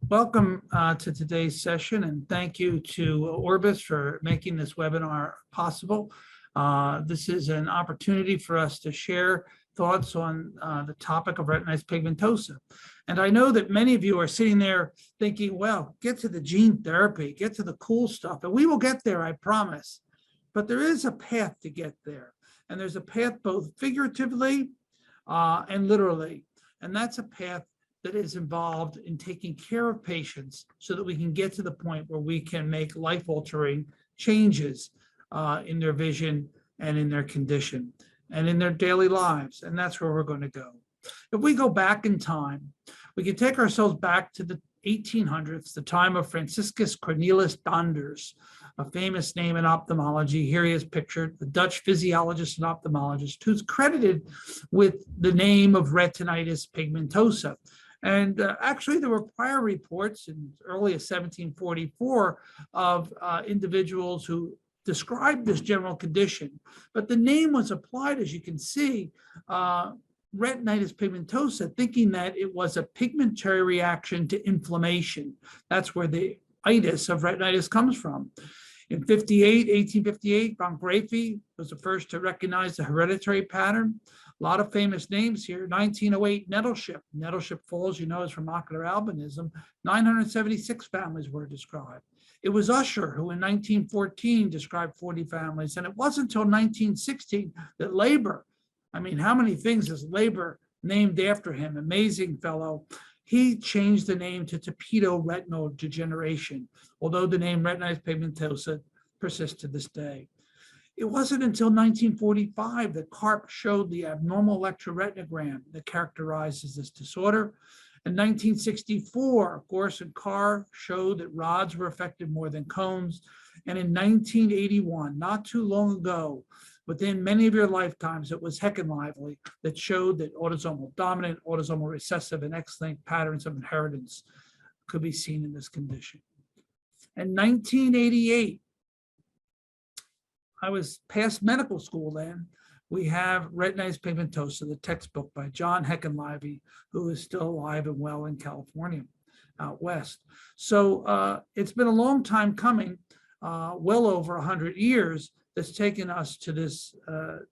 Welcome to today's session, and thank you to Orbis for making this webinar possible. This is an opportunity for us to share thoughts on the topic of retinitis pigmentosa. And I know that many of you are sitting there thinking, well, get to the gene therapy, get to the cool stuff, and we will get there, I promise. But there is a path to get there, and there's a path both figuratively and literally, and that's a path that is involved in taking care of patients so that we can get to the point where we can make life-altering changes in their vision and in their condition and in their daily lives. And that's where we're going to go. If we go back in time, we can take ourselves back to the 1800s, the time of Franciscus Cornelis Donders, a famous name in ophthalmology. Here he is pictured, the Dutch physiologist and ophthalmologist who's credited with the name of retinitis pigmentosa. And actually, there were prior reports in early as 1744 of individuals who described this general condition. But the name was applied, as you can see, retinitis pigmentosa, thinking that it was a pigmentary reaction to inflammation. That's where the itis of retinitis comes from. In 1858, von Graefe was the first to recognize the hereditary pattern. A lot of famous names here. 1908, Nettleship. Nettleship Falls, you know, is from ocular albinism. 976 families were described. It was Usher who in 1914 described 40 families. And it wasn't until 1916 that Labor, I mean, how many things is Labor named after him? Amazing fellow. He changed the name to retinal degeneration, although the name retinitis pigmentosa persists to this day. It wasn't until 1945 that Karp showed the abnormal electroretinogram that characterizes this disorder. In 1964, Gorse and Carr showed that rods were affected more than cones. And in 1981, not too long ago, within many of your lifetimes, it was Heckenlively that showed that autosomal dominant, autosomal recessive, and X-linked patterns of inheritance could be seen in this condition. In 1988, I was past medical school then. We have Retinitis Pigmentosa, the textbook by John Heckenlively, who is still alive and well in California, out west. So it's been a long time coming, well over 100 years, that's taken us to this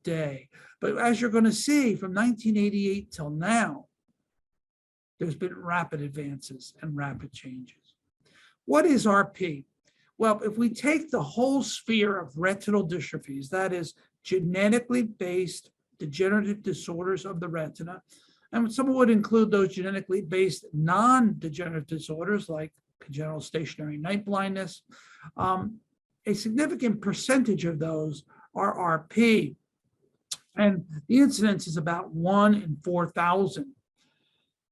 day. But as you're going to see, from 1988 till now, there's been rapid advances and rapid changes. What is RP? Well, if we take the whole sphere of retinal dystrophies, that is genetically based degenerative disorders of the retina, and some would include those genetically based non-degenerative disorders like congenital stationary night blindness, a significant percentage of those are RP, and the incidence is about 1 in 4,000.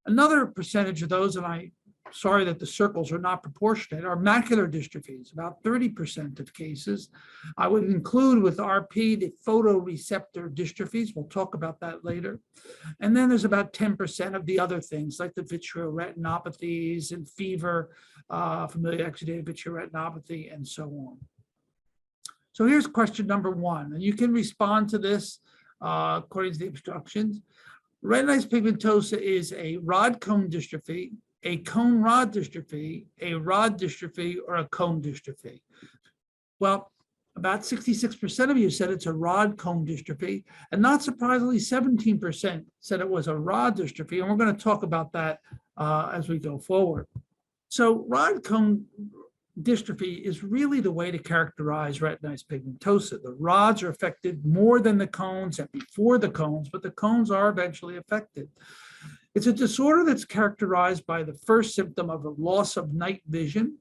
Another percentage of those, and I'm sorry that the circles are not proportionate, are macular dystrophies, about 30% of cases. I would include with RP the photoreceptor dystrophies. We'll talk about that later. And then there's about 10% of the other things like the vitreoretinopathies and fever, familial exudative vitreoretinopathy, and so on. So here's question number 1, and you can respond to this according to the instructions. Retinitis pigmentosa is a rod-cone dystrophy, a cone-rod dystrophy, a rod dystrophy, or a cone dystrophy. Well, about 66% of you said it's a rod-cone dystrophy, and not surprisingly, 17% said it was a rod dystrophy, and we're going to talk about that as we go forward. So rod-cone dystrophy is really the way to characterize retinitis pigmentosa. The rods are affected more than the cones and before the cones, but the cones are eventually affected. It's a disorder that's characterized by the first symptom of a loss of night vision.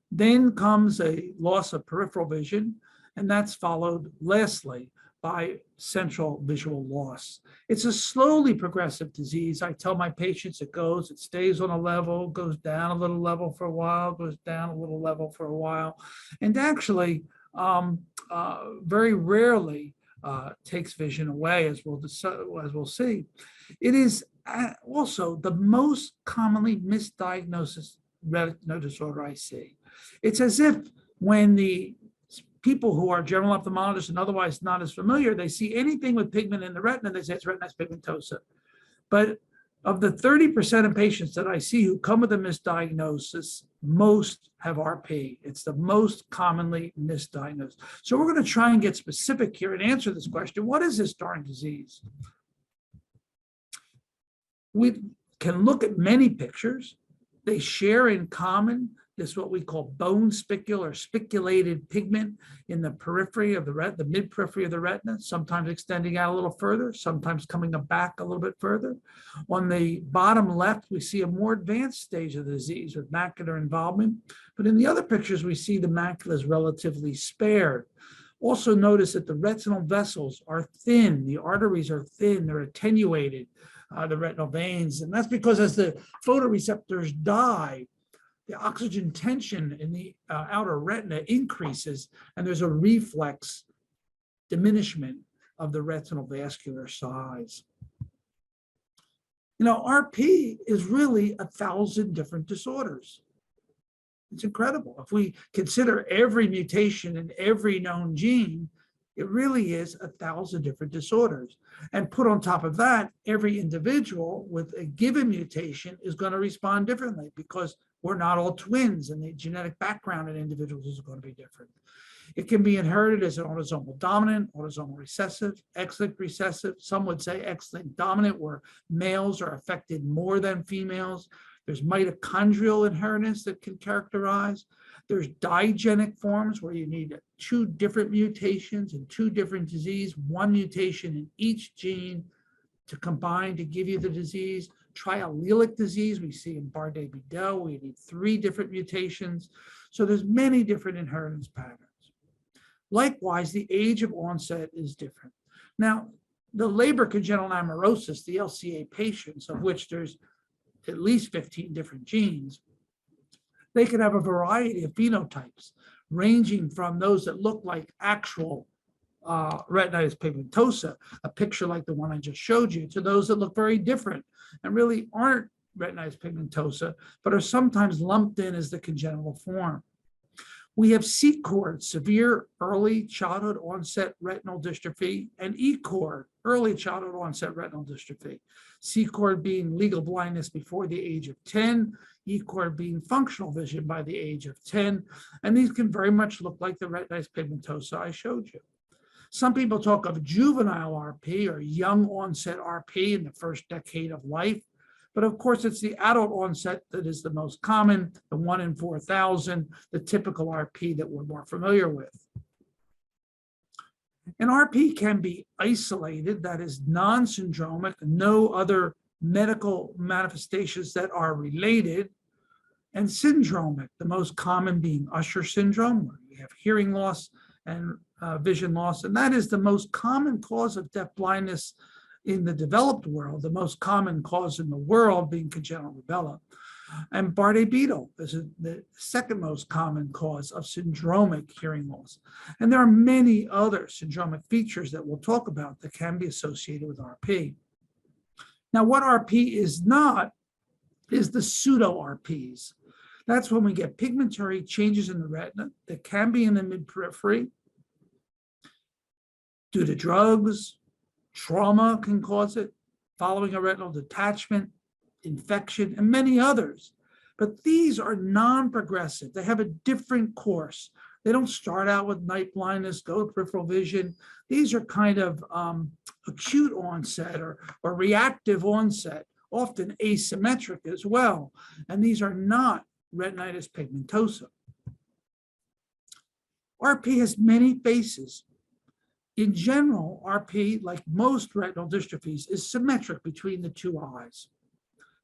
Then comes a loss of peripheral vision, and that's followed lastly by central visual loss. It's a slowly progressive disease. I tell my patients it stays on a level, goes down a little level for a while, goes down a little level for a while, and actually very rarely takes vision away, as we'll see. It is also the most commonly misdiagnosed retinal disorder I see. It's as if when the people who are general ophthalmologists and otherwise not as familiar, they see anything with pigment in the retina, they say it's retinitis pigmentosa. But Of the 30% of patients that I see who come with a misdiagnosis, most have RP. It's the most commonly misdiagnosed. So we're going to try and get specific here and answer this question. What is this darn disease? We can look at many pictures. They share in common this what we call bone spicule or spiculated pigment in the periphery of the retina, the mid-periphery of the retina, sometimes extending out a little further, sometimes coming back a little bit further. On the bottom left, we see a more advanced stage of the disease with macular involvement. But in the other pictures, we see the macula is relatively spared. Also notice that the retinal vessels are thin, the arteries are thin, they're attenuated, the retinal veins. And that's because as the photoreceptors die, the oxygen tension in the outer retina increases, and there's a reflex diminishment of the retinal vascular size. You know, RP is really 1,000 different disorders. It's incredible. If we consider every mutation in every known gene, it really is 1,000 different disorders. And put on top of that, every individual with a given mutation is going to respond differently because we're not all twins, and the genetic background in individuals is going to be different. It can be inherited as an autosomal dominant, autosomal recessive, X-linked recessive. Some would say X-linked dominant, where males are affected more than females. There's mitochondrial inheritance that can characterize. There's digenic forms where you need 2 different mutations in 2 different diseases, 1 mutation in each gene to combine to give you the disease. Triallelic disease, we see in Bardet-Biedl, we need 3 different mutations. So there's many different inheritance patterns. Likewise, the age of onset is different. Now, the Leber congenital amaurosis, the LCA patients, of which there's at least 15 different genes, they can have a variety of phenotypes, ranging from those that look like actual retinitis pigmentosa, a picture like the one I just showed you, to those that look very different and really aren't retinitis pigmentosa, but are sometimes lumped in as the congenital form. We have C-cord, severe early childhood onset retinal dystrophy, and E-cord, early childhood onset retinal dystrophy. C-cord being legal blindness before the age of 10, E-cord being functional vision by the age of 10, and these can very much look like the retinitis pigmentosa I showed you. Some people talk of juvenile RP or young onset RP in the first decade of life. But of course, it's the adult onset that is the most common, the 1 in 4,000, the typical RP that we're more familiar with. And RP can be isolated, that is non-syndromic, no other medical manifestations that are related, and syndromic, the most common being Usher syndrome, where you have hearing loss and vision loss, and that is the most common cause of deaf blindness in the developed world, the most common cause in the world being congenital rubella. And Bardet-Biedl is the second most common cause of syndromic hearing loss. And there are many other syndromic features that we'll talk about that can be associated with RP. Now, what RP is not is the pseudo-RPs. That's when we get pigmentary changes in the retina that can be in the mid-periphery due to drugs. Trauma can cause it, following a retinal detachment, infection, and many others. But these are non-progressive. They have a different course. They don't start out with night blindness, go to peripheral vision. These are kind of acute onset or reactive onset, often asymmetric as well. And these are not retinitis pigmentosa. RP has many faces. In general, RP, like most retinal dystrophies, is symmetric between the 2 eyes.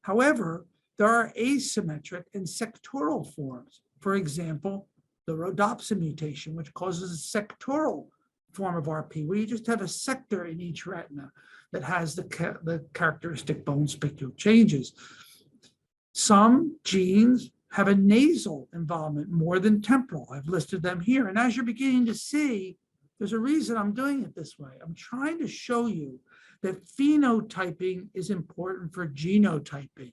However, there are asymmetric and sectoral forms. For example, the rhodopsin mutation, which causes a sectoral form of RP, where you just have a sector in each retina that has the characteristic bone spicule changes. Some genes have a nasal involvement more than temporal. I've listed them here. And as you're beginning to see, there's a reason I'm doing it this way. I'm trying to show you that phenotyping is important for genotyping.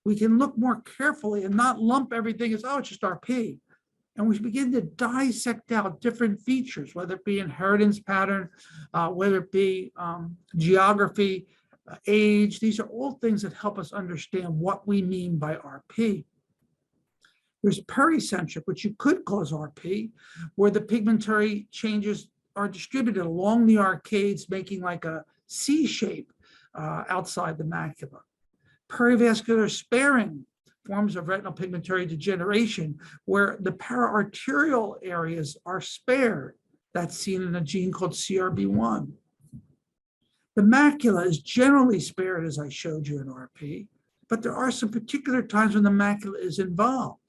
We can look more carefully and not lump everything as, oh, it's just RP. And we begin to dissect out different features, whether it be inheritance pattern, whether it be geography, age. These are all things that help us understand what we mean by RP. There's pericentric, which you could cause RP, where the pigmentary changes are distributed along the arcades, making like a C shape outside the macula. Perivascular sparing, forms of retinal pigmentary degeneration, where the paraarterial areas are spared. That's seen in a gene called CRB1. The macula is generally spared, as I showed you in RP, but there are some particular times when the macula is involved.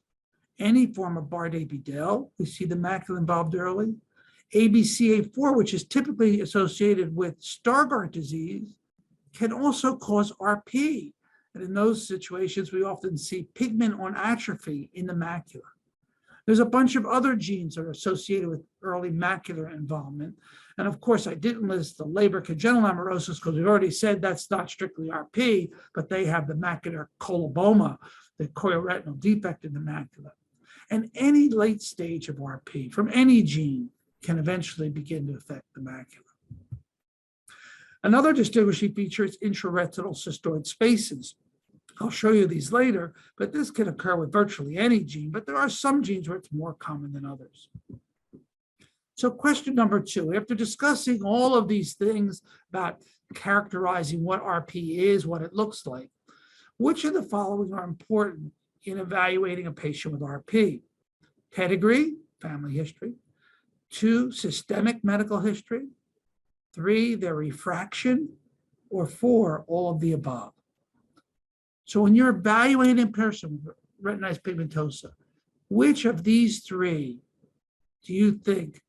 Any form of Bardet-Biedl, we see the macula involved early. ABCA4, which is typically associated with Stargardt disease, can also cause RP. And in those situations, we often see pigment on atrophy in the macula. There's a bunch of other genes that are associated with early macular involvement. And of course, I didn't list the Leber congenital amaurosis because we've already said that's not strictly RP, but they have the macular coloboma, the chorioretinal defect in the macula. And any late stage of RP from any gene can eventually begin to affect the macula. Another distinguishing feature is intraretinal cystoid spaces. I'll show you these later, but this can occur with virtually any gene, but there are some genes where it's more common than others. So question number 2, after discussing all of these things about characterizing what RP is, what it looks like, which of the following are important in evaluating a patient with RP? Pedigree, family history. 2, systemic medical history. 3, their refraction. Or 4, all of the above. So when you're evaluating a person with retinitis pigmentosa, which of these 3 do you think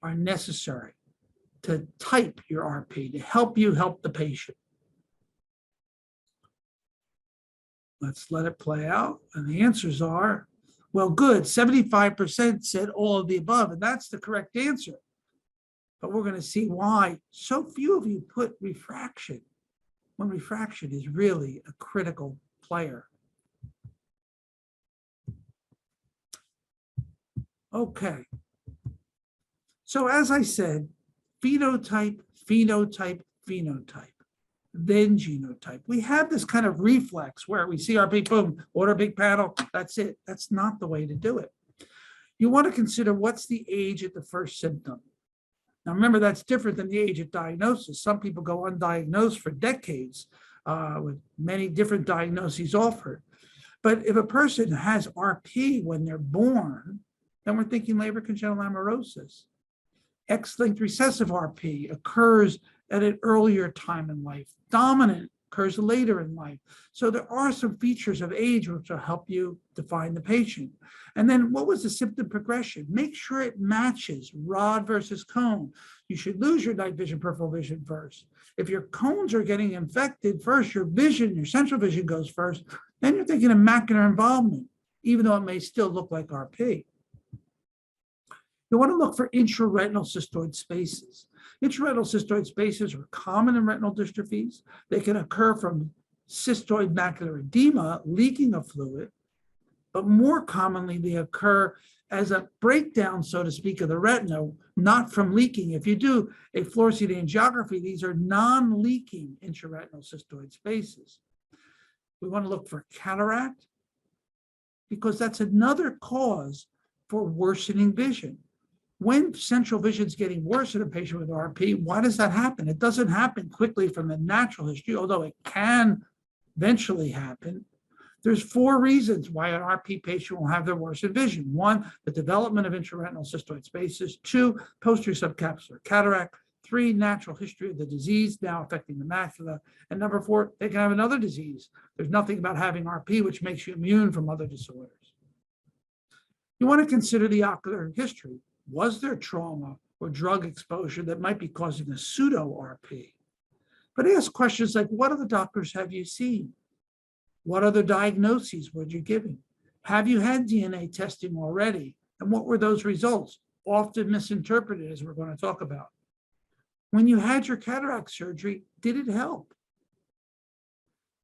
are necessary to type your RP, to help you help the patient? Let's let it play out. And the answers are, well, good. 75% said all of the above, and that's the correct answer. But we're going to see why so few of you put refraction, when refraction is really a critical player. Okay. So as I said, phenotype, phenotype, phenotype. Then genotype. We have this kind of reflex where we see RP, boom, order big panel, that's it. That's not the way to do it. You want to consider what's the age at the first symptom. Now remember, that's different than the age at diagnosis. Some people go undiagnosed for decades with many different diagnoses offered. But if a person has RP when they're born, then we're thinking Leber congenital amaurosis. X-linked recessive RP occurs at an earlier time in life. Dominant occurs later in life. So there are some features of age which will help you define the patient. And then what was the symptom progression? Make sure it matches rod versus cone. You should lose your night vision, peripheral vision first. If your cones are getting infected first, your vision, your central vision goes first, then you're thinking of macular involvement, even though it may still look like RP. You want to look for intraretinal cystoid spaces. Intraretinal cystoid spaces are common in retinal dystrophies. They can occur from cystoid macular edema, leaking of fluid, but more commonly they occur as a breakdown, so to speak, of the retina, not from leaking. If you do a fluorescein angiography, these are non-leaking intraretinal cystoid spaces. We want to look for cataract because that's another cause for worsening vision. When central vision is getting worse in a patient with RP, why does that happen? It doesn't happen quickly from the natural history, although it can eventually happen. There's 4 reasons why an RP patient will have their worsened vision. 1, the development of intraretinal cystoid spaces. 2, posterior subcapsular cataract. 3, natural history of the disease now affecting the macula. And number 4, they can have another disease. There's nothing about having RP which makes you immune from other disorders. You want to consider the ocular history. Was there trauma or drug exposure that might be causing a pseudo-RP? But ask questions like, what other doctors have you seen? What other diagnoses were you giving? Have you had DNA testing already? And what were those results? Often misinterpreted, as we're going to talk about. When you had your cataract surgery, did it help?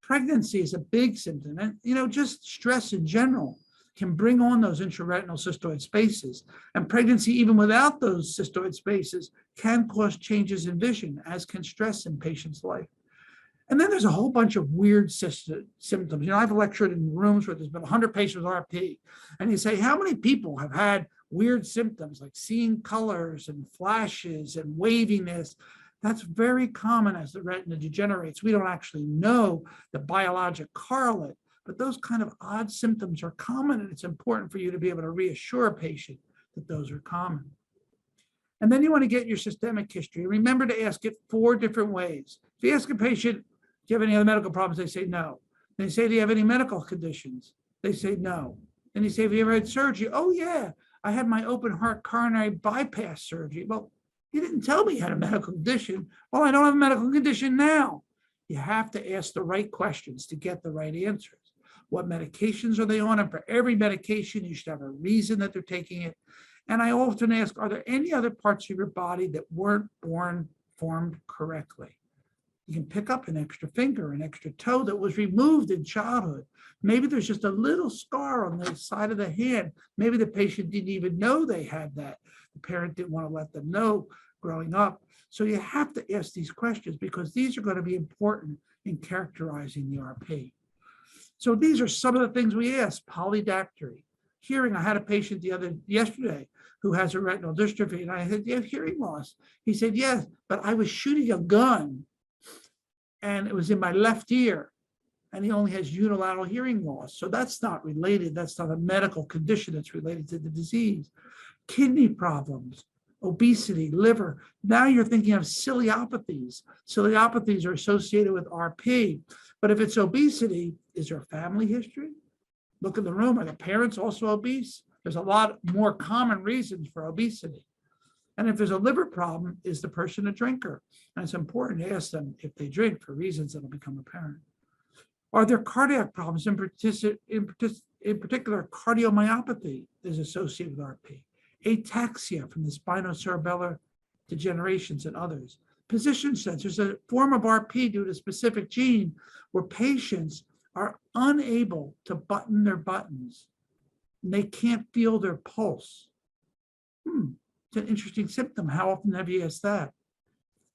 Pregnancy is a big symptom. And, just stress in general can bring on those intraretinal cystoid spaces. And pregnancy, even without those cystoid spaces, can cause changes in vision, as can stress in patients' life. And then there's a whole bunch of weird symptoms. You know, I've lectured in rooms where there's been 100 patients with RP, and you say, how many people have had weird symptoms like seeing colors and flashes and waviness? That's very common as the retina degenerates. We don't actually know the biologic correlate, but those kind of odd symptoms are common, and it's important for you to be able to reassure a patient that those are common. And then you want to get your systemic history. Remember to ask it 4 different ways. If you ask a patient, do you have any other medical problems? They say no. They say, do you have any medical conditions? They say no. And you say, have you ever had surgery? Oh, yeah, I had my open heart coronary bypass surgery. Well, you didn't tell me you had a medical condition. Well, I don't have a medical condition now. You have to ask the right questions to get the right answers. What medications are they on? And for every medication, you should have a reason that they're taking it. And I often ask, are there any other parts of your body that weren't formed correctly? You can pick up an extra finger, an extra toe that was removed in childhood. Maybe there's just a little scar on the side of the hand. Maybe the patient didn't even know they had that. The parent didn't want to let them know growing up. So you have to ask these questions because these are going to be important in characterizing the RP. So these are some of the things we ask. Polydactyly. Hearing, I had a patient yesterday who has a retinal dystrophy, and I said, do you have hearing loss? He said, yes, but I was shooting a gun and it was in my left ear, and he only has unilateral hearing loss. So that's not related. That's not a medical condition that's related to the disease. Kidney problems, obesity, liver. Now you're thinking of ciliopathies. Ciliopathies are associated with RP, but if it's obesity, is there a family history? Look in the room, are the parents also obese? There's a lot more common reasons for obesity. And if there's a liver problem, is the person a drinker? And it's important to ask them if they drink for reasons that will become apparent. Are there cardiac problems? In particular, cardiomyopathy is associated with RP. Ataxia from the spinocerebellar degenerations and others. Position sense, there's a form of RP due to a specific gene where patients are unable to button their buttons. And they can't feel their pulse. It's an interesting symptom. How often have you asked that?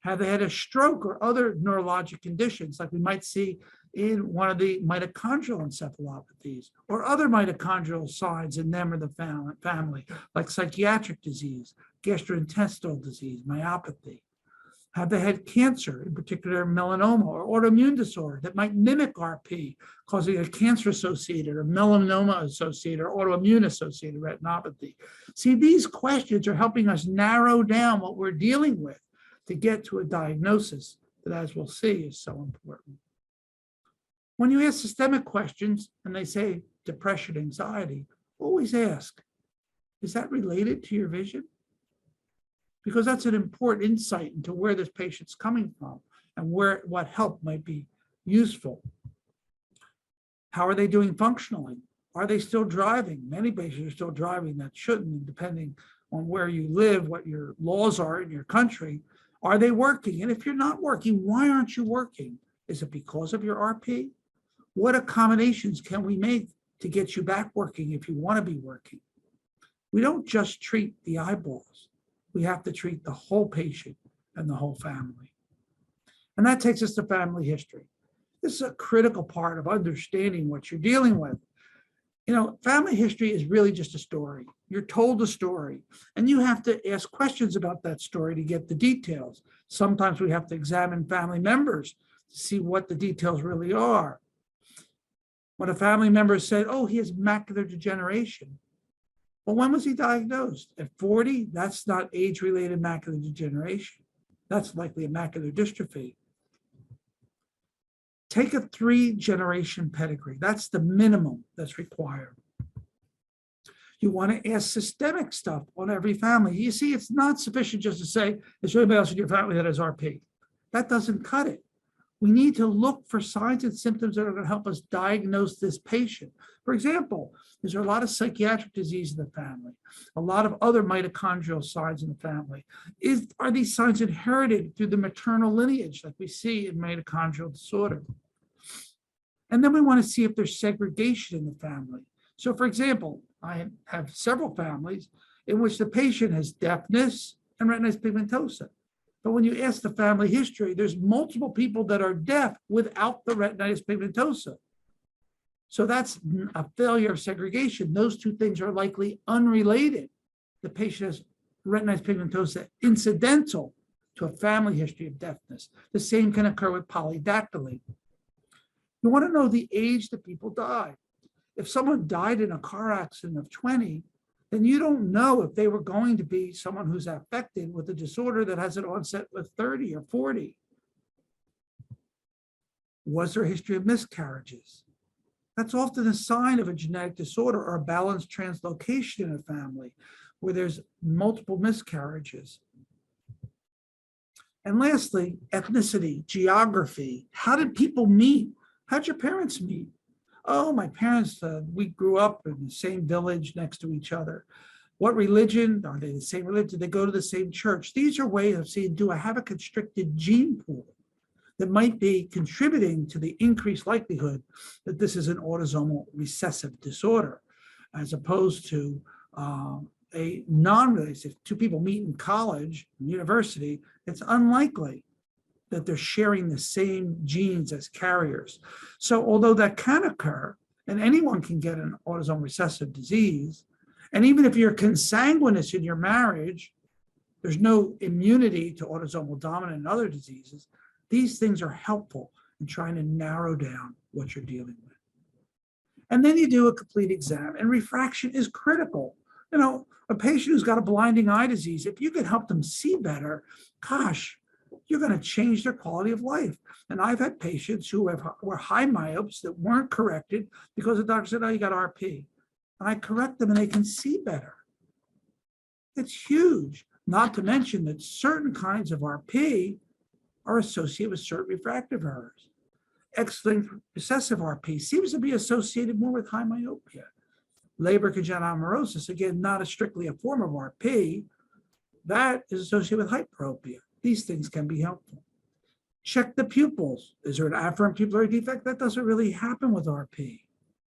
Have they had a stroke or other neurologic conditions like we might see in one of the mitochondrial encephalopathies or other mitochondrial signs in them or the family, like psychiatric disease, gastrointestinal disease, myopathy? Have they had cancer, in particular melanoma or autoimmune disorder that might mimic RP, causing a cancer-associated or melanoma-associated or autoimmune-associated retinopathy? See, these questions are helping us narrow down what we're dealing with to get to a diagnosis that, as we'll see, is so important. When you ask systemic questions and they say depression, anxiety, always ask, is that related to your vision? Because that's an important insight into where this patient's coming from and what help might be useful. How are they doing functionally? Are they still driving? Many patients are still driving that shouldn't, depending on where you live, what your laws are in your country. Are they working? And if you're not working, why aren't you working? Is it because of your RP? What accommodations can we make to get you back working if you want to be working? We don't just treat the eyeballs. We have to treat the whole patient and the whole family. And that takes us to family history. This is a critical part of understanding what you're dealing with. You know, family history is really just a story. You're told a story, and you have to ask questions about that story to get the details. Sometimes we have to examine family members to see what the details really are. When a family member said, oh, he has macular degeneration. Well, when was he diagnosed? At 40? That's not age-related macular degeneration. That's likely a macular dystrophy. Take a 3-generation pedigree. That's the minimum that's required. You want to ask systemic stuff on every family. You see, it's not sufficient just to say, is there anybody else in your family that has RP? That doesn't cut it. We need to look for signs and symptoms that are going to help us diagnose this patient. For example, is there a lot of psychiatric disease in the family? A lot of other mitochondrial signs in the family? Are these signs inherited through the maternal lineage like we see in mitochondrial disorder? And then we want to see if there's segregation in the family. So for example, I have several families in which the patient has deafness and retinitis pigmentosa. But when you ask the family history, there's multiple people that are deaf without the retinitis pigmentosa. So that's a failure of segregation. Those two things are likely unrelated. The patient has retinitis pigmentosa incidental to a family history of deafness. The same can occur with polydactyly. You want to know the age that people die. If someone died in a car accident of 20, then you don't know if they were going to be someone who's affected with a disorder that has an onset with 30 or 40. Was there a history of miscarriages? That's often a sign of a genetic disorder or a balanced translocation in a family where there's multiple miscarriages. And lastly, ethnicity, geography. How did people meet? How'd your parents meet? Oh, my parents, we grew up in the same village next to each other. What religion? Are they the same religion? Did they go to the same church? These are ways of saying, do I have a constricted gene pool that might be contributing to the increased likelihood that this is an autosomal recessive disorder, as opposed to a non-related. If two people meet in college, university, it's unlikely that they're sharing the same genes as carriers. So although that can occur, and anyone can get an autosomal recessive disease, and even if you're consanguineous in your marriage, there's no immunity to autosomal dominant and other diseases. These things are helpful in trying to narrow down what you're dealing with. And then you do a complete exam, and refraction is critical. You know, a patient who's got a blinding eye disease, if you can help them see better, gosh, you're going to change their quality of life. And I've had patients who were high myopes that weren't corrected because the doctor said, oh, you got RP. And I correct them and they can see better. It's huge. Not to mention that certain kinds of RP are associated with certain refractive errors. X-linked recessive RP seems to be associated more with high myopia. Labor congenital amaurosis, again, not strictly a form of RP, that is associated with hyperopia. These things can be helpful. Check the pupils. Is there an afferent pupillary defect? That doesn't really happen with RP.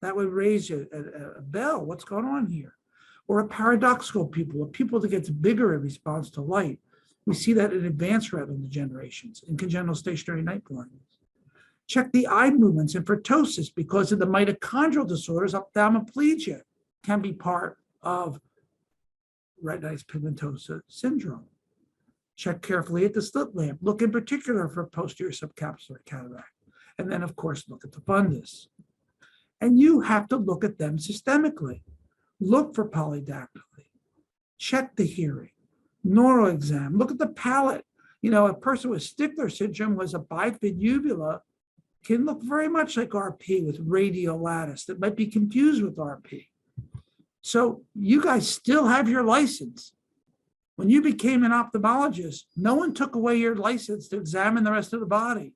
That would raise a bell. What's going on here? Or a paradoxical pupil, a pupil that gets bigger in response to light. We see that in advanced retinal degenerations, in congenital stationary night blindness. Check the eye movements and ptosis because of the mitochondrial disorders. Ophthalmoplegia can be part of retinitis pigmentosa syndrome. Check carefully at the slit lamp. Look in particular for posterior subcapsular cataract. And then, of course, look at the fundus. And you have to look at them systemically. Look for polydactyly. Check the hearing. Neural exam. Look at the palate. You know, a person with Stickler syndrome who has a bifid uvula can look very much like RP with radial lattice that might be confused with RP. So you guys still have your license. When you became an ophthalmologist, no one took away your license to examine the rest of the body.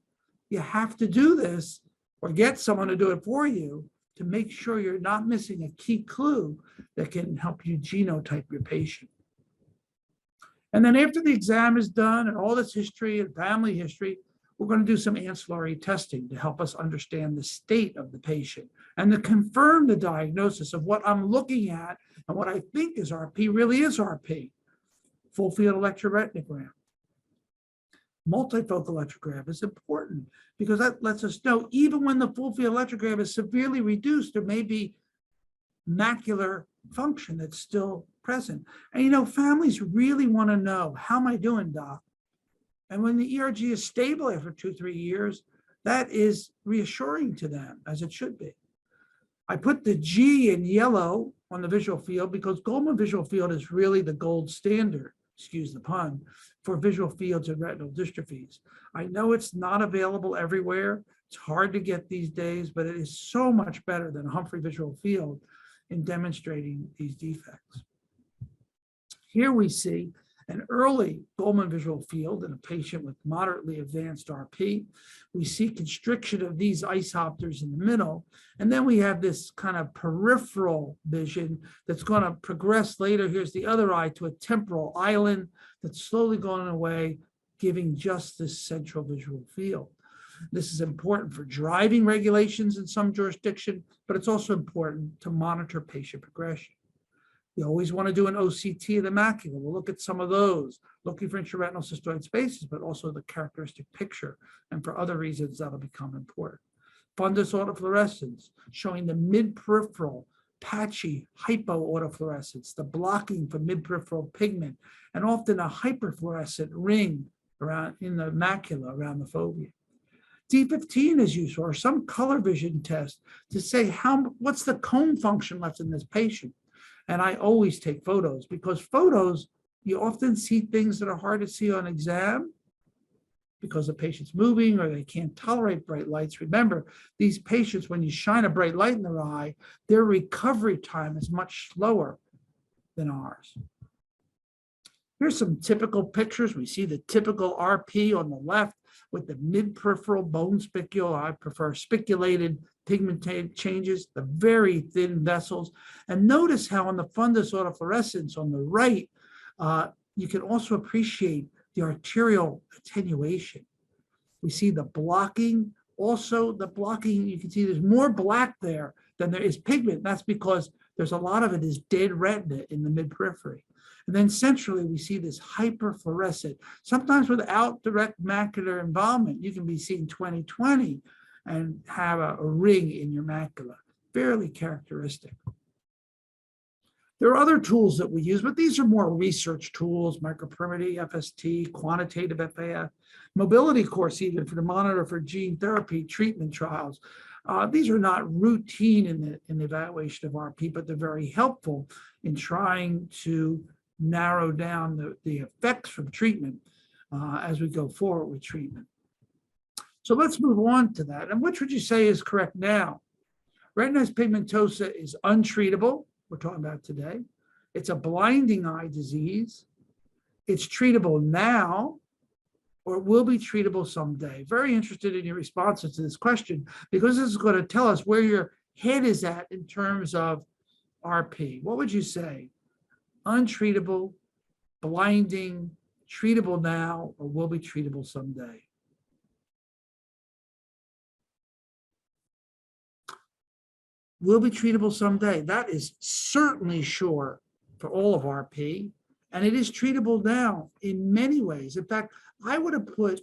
You have to do this or get someone to do it for you to make sure you're not missing a key clue that can help you genotype your patient. And then after the exam is done and all this history and family history, we're going to do some ancillary testing to help us understand the state of the patient and to confirm the diagnosis of what I'm looking at and what I think is RP really is RP. Full field electroretinogram. Multifocal electrogram is important because that lets us know even when the full field electrogram is severely reduced, there may be macular function that's still present. And you know, families really want to know, how am I doing, doc? And when the ERG is stable after 2-3 years, that is reassuring to them, as it should be. I put the G in yellow on the visual field because Goldman visual field is really the gold standard, excuse the pun, for visual fields and retinal dystrophies. I know it's not available everywhere. It's hard to get these days, but it is so much better than Humphrey visual field in demonstrating these defects. Here we see an early Goldman visual field in a patient with moderately advanced RP. We see constriction of these isopters in the middle, and then we have this kind of peripheral vision that's going to progress later. Here's the other eye to a temporal island that's slowly going away, giving just this central visual field. This is important for driving regulations in some jurisdiction, but it's also important to monitor patient progression. You always want to do an OCT of the macula. We'll look at some of those, looking for intraretinal cystoid spaces, but also the characteristic picture. And for other reasons, that'll become important. Fundus autofluorescence, showing the mid-peripheral patchy hypoautofluorescence, the blocking for mid-peripheral pigment, and often a hyperfluorescent ring around in the macula around the fovea. D15 is useful, or some color vision test to say what's the cone function left in this patient. And I always take photos because photos, you often see things that are hard to see on exam because the patient's moving or they can't tolerate bright lights. Remember, these patients, when you shine a bright light in their eye, their recovery time is much slower than ours. Here's some typical pictures. We see the typical RP on the left with the mid-peripheral bone spicule. I prefer spiculated pigmented changes, the very thin vessels. And notice how on the fundus autofluorescence on the right, you can also appreciate the arterial attenuation. We see the blocking. Also, the blocking, you can see there's more black there than there is pigment. That's because there's a lot of it is dead retina in the mid-periphery. And then centrally, we see this hyperfluorescent. Sometimes without direct macular involvement, you can be seeing 20/20 and have a ring in your macula. Fairly characteristic. There are other tools that we use, but these are more research tools, microperimetry, FST, quantitative FAF, mobility course even for the monitor for gene therapy treatment trials. These are not routine in the evaluation of RP, but they're very helpful in trying to narrow down the effects from treatment as we go forward with treatment. So let's move on to that. And which would you say is correct now? Retinitis pigmentosa is untreatable. We're talking about today. It's a blinding eye disease. It's treatable now, or it will be treatable someday. Very interested in your responses to this question, because this is going to tell us where your head is at in terms of RP. What would you say? Untreatable, blinding, treatable now, or will be treatable someday? Will be treatable someday. That is certainly sure for all of RP, and it is treatable now in many ways. In fact, I would have put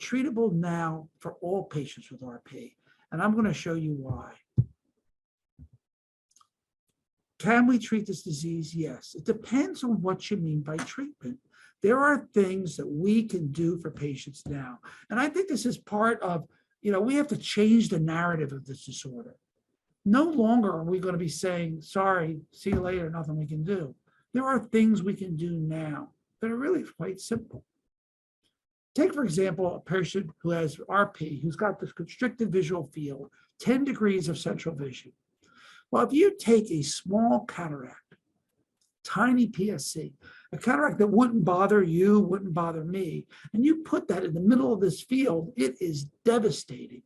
treatable now for all patients with RP, and I'm going to show you why. Can we treat this disease? Yes. It depends on what you mean by treatment. There are things that we can do for patients now, and I think this is part of, we have to change the narrative of this disorder. No longer are we going to be saying, sorry, see you later, nothing we can do. There are things we can do now that are really quite simple. Take, for example, a patient who has RP, who's got this constricted visual field, 10 degrees of central vision. Well, if you take a small cataract, tiny PSC, a cataract that wouldn't bother you, wouldn't bother me, and you put that in the middle of this field, it is devastating.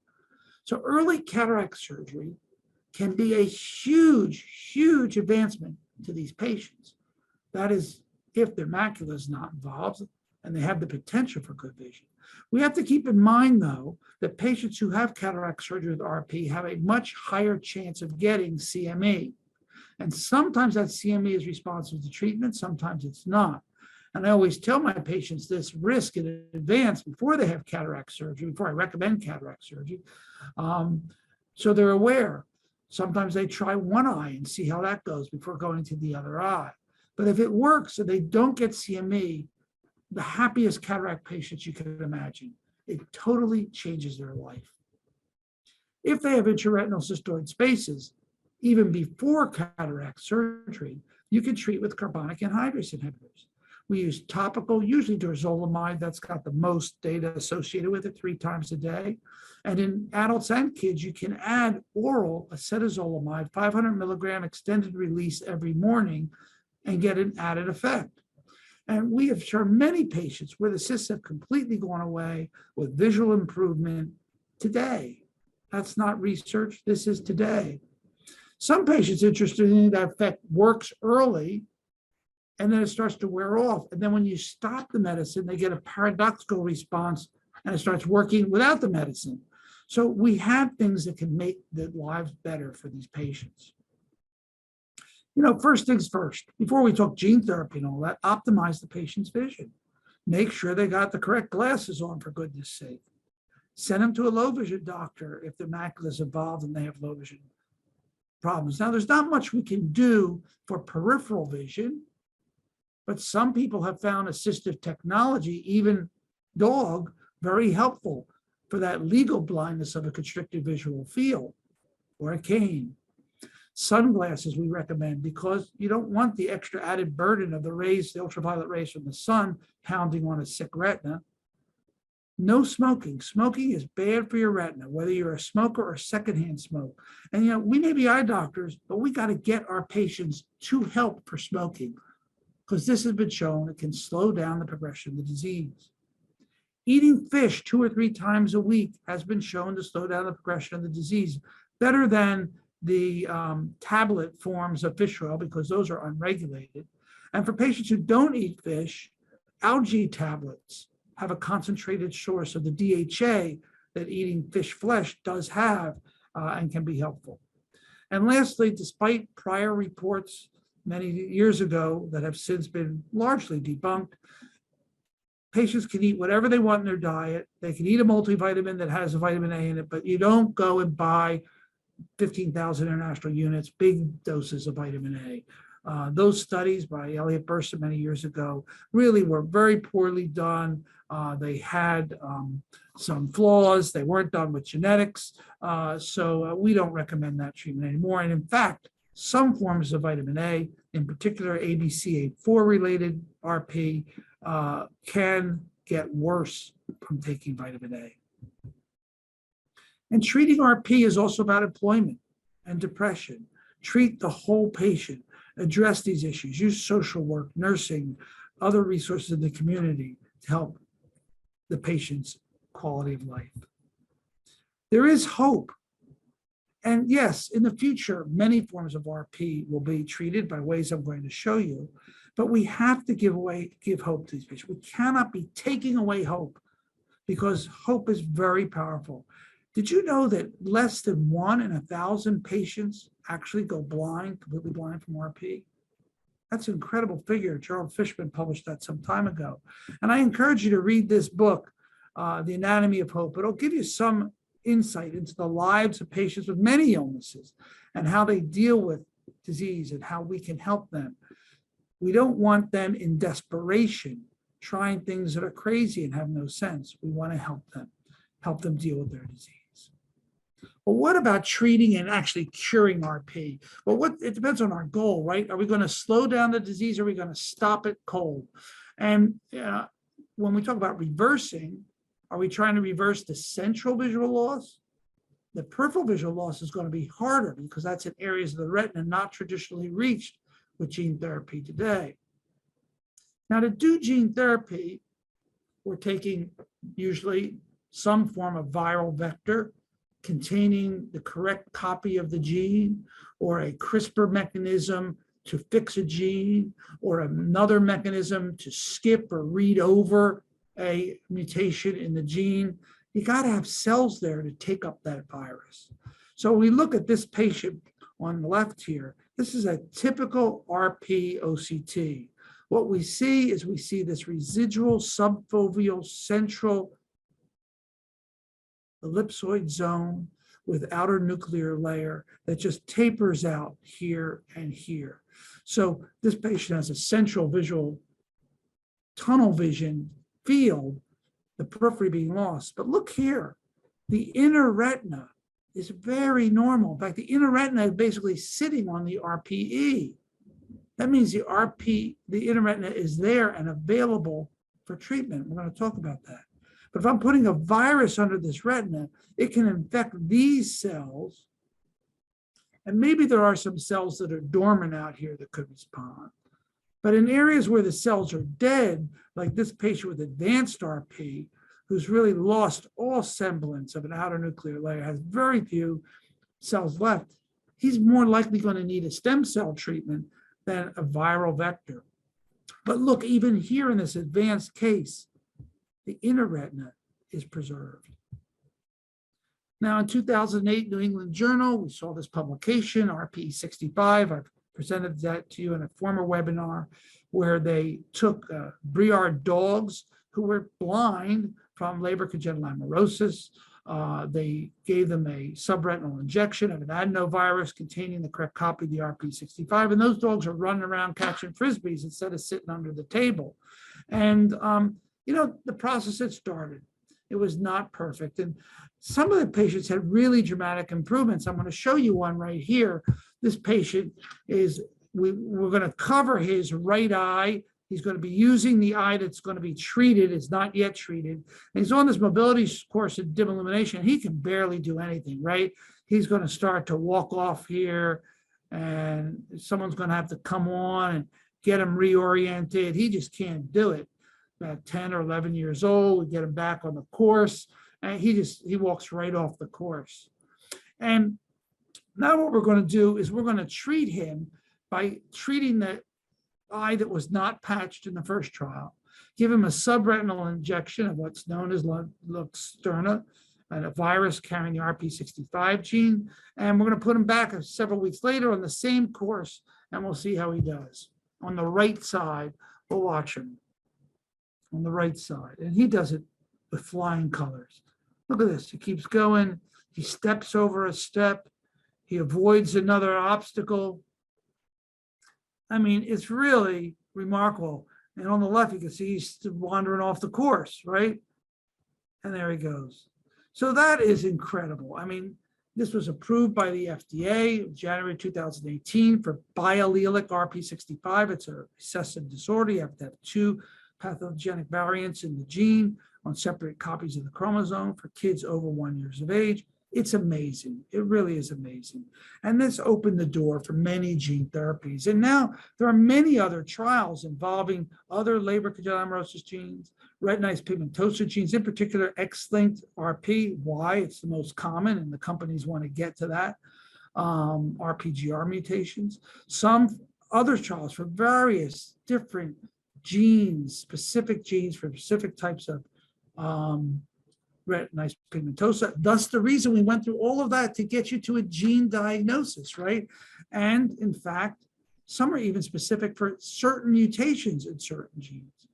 So early cataract surgery can be a huge, huge advancement to these patients. That is, if their macula is not involved and they have the potential for good vision. We have to keep in mind, though, that patients who have cataract surgery with RP have a much higher chance of getting CME. And sometimes that CME is responsive to treatment, sometimes it's not. And I always tell my patients this risk in advance before they have cataract surgery, before I recommend cataract surgery, so they're aware. Sometimes they try one eye and see how that goes before going to the other eye. But if it works and they don't get CME, the happiest cataract patients you can imagine. It totally changes their life. If they have intraretinal cystoid spaces, even before cataract surgery, you can treat with carbonic anhydrase inhibitors. We use topical, usually dorzolamide, that's got the most data associated with it, 3 times a day. And in adults and kids, you can add oral acetazolamide, 500 milligram extended release every morning, and get an added effect. And we have shown many patients where the cysts have completely gone away with visual improvement today. That's not research, this is today. Some patients, interestingly, that effect works early, and then it starts to wear off. And then when you stop the medicine, they get a paradoxical response, and it starts working without the medicine. So we have things that can make the lives better for these patients. First things first, before we talk gene therapy and all that, optimize the patient's vision. Make sure they got the correct glasses on, for goodness sake. Send them to a low vision doctor if the macula is involved and they have low vision problems. Now, there's not much we can do for peripheral vision, but some people have found assistive technology, even dog, very helpful for that legal blindness of a constricted visual field or a cane. Sunglasses we recommend because you don't want the extra added burden of the ultraviolet rays from the sun pounding on a sick retina. No smoking. Smoking is bad for your retina, whether you're a smoker or secondhand smoke. And we may be eye doctors, but we got to get our patients to help for smoking because this has been shown it can slow down the progression of the disease. Eating fish 2 or 3 times a week has been shown to slow down the progression of the disease better than the tablet forms of fish oil because those are unregulated. And for patients who don't eat fish, algae tablets have a concentrated source of the DHA that eating fish flesh does have and can be helpful. And lastly, despite prior reports many years ago that have since been largely debunked, patients can eat whatever they want in their diet. They can eat a multivitamin that has a vitamin A in it, but you don't go and buy 15,000 international units, big doses of vitamin A. Those studies by Elliot Burson many years ago really were very poorly done. They had some flaws. They weren't done with genetics. So we don't recommend that treatment anymore. And in fact, some forms of vitamin A, in particular ABCA4 related RP, can get worse from taking vitamin A. And treating RP is also about employment and depression. Treat the whole patient, address these issues, use social work, nursing, other resources in the community to help the patient's quality of life. There is hope. And yes, in the future, many forms of RP will be treated by ways I'm going to show you, but we have to give hope to these patients. We cannot be taking away hope because hope is very powerful. Did you know that less than 1 in 1,000 patients actually go blind, completely blind from RP? That's an incredible figure. Gerald Fishman published that some time ago. And I encourage you to read this book, The Anatomy of Hope. It'll give you some insight into the lives of patients with many illnesses and how they deal with disease and how we can help them. We don't want them in desperation, trying things that are crazy and have no sense. We want to help them deal with their disease. Well, what about treating and actually curing RP? Well, it depends on our goal, right? Are we going to slow down the disease? Or are we going to stop it cold? And when we talk about reversing, are we trying to reverse the central visual loss? The peripheral visual loss is going to be harder because that's in areas of the retina not traditionally reached with gene therapy today. Now, to do gene therapy, we're taking usually some form of viral vector containing the correct copy of the gene, or a CRISPR mechanism to fix a gene, or another mechanism to skip or read over a mutation in the gene. You got to have cells there to take up that virus. So we look at this patient on the left here. This is a typical RP OCT. What we see is this residual subfoveal central ellipsoid zone with outer nuclear layer that just tapers out here and here. So this patient has a central visual tunnel vision field, the periphery being lost. But look here, the inner retina is very normal. In fact, the inner retina is basically sitting on the RPE. That means the inner retina is there and available for treatment. We're going to talk about that. But if I'm putting a virus under this retina, it can infect these cells. And maybe there are some cells that are dormant out here that could respond. But in areas where the cells are dead, like this patient with advanced RP, who's really lost all semblance of an outer nuclear layer, has very few cells left, he's more likely going to need a stem cell treatment than a viral vector. But look, even here in this advanced case, the inner retina is preserved. Now, in 2008, New England Journal, we saw this publication, RP65. I've presented that to you in a former webinar, where they took Briard dogs who were blind from Leber congenital amaurosis. They gave them a subretinal injection of an adenovirus containing the correct copy of the RP65, and those dogs are running around catching frisbees instead of sitting under the table. And the process had started. It was not perfect, and some of the patients had really dramatic improvements. I'm going to show you one right here. This patient is, we're going to cover his right eye. He's going to be using the eye that's going to be treated. It's not yet treated. And he's on this mobility course of dim illumination. He can barely do anything, right? He's going to start to walk off here, and someone's going to have to come on and get him reoriented. He just can't do it. About 10 or 11 years old, we get him back on the course, and he walks right off the course. And now what we're going to do is we're going to treat him by treating the eye that was not patched in the first trial, give him a subretinal injection of what's known as Luxturna, and a virus carrying the RP65 gene, and we're going to put him back several weeks later on the same course, and we'll see how he does. On the right side, we'll watch him. On the right side, and he does it with flying colors. Look at this. He keeps going. He steps over a step. He avoids another obstacle. I mean, it's really remarkable. And on the left, you can see he's wandering off the course, right? And there he goes. So that is incredible. I mean, this was approved by the FDA in January 2018 for biallelic RP65. It's a recessive disorder. You have to have two pathogenic variants in the gene on separate copies of the chromosome for kids over 1 year of age. It's amazing. It really is amazing. And this opened the door for many gene therapies. And now there are many other trials involving other Leber congenital amaurosis genes, retinitis pigmentosa genes, in particular X-linked RP. Why? It's the most common, and the companies want to get to that. RPGR mutations. Some other trials for various different genes, specific genes for specific types of retinitis pigmentosa. Thus, the reason we went through all of that to get you to a gene diagnosis, right? And in fact, some are even specific for certain mutations in certain genes.